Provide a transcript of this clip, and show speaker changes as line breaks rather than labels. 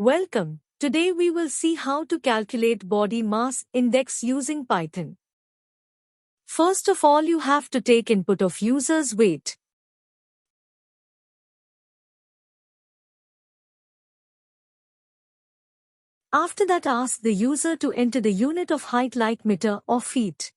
Welcome. Today we will see how to calculate body mass index using Python. First of all, you have to take input of user's weight. After that, ask the user to enter the unit of height like meter or feet.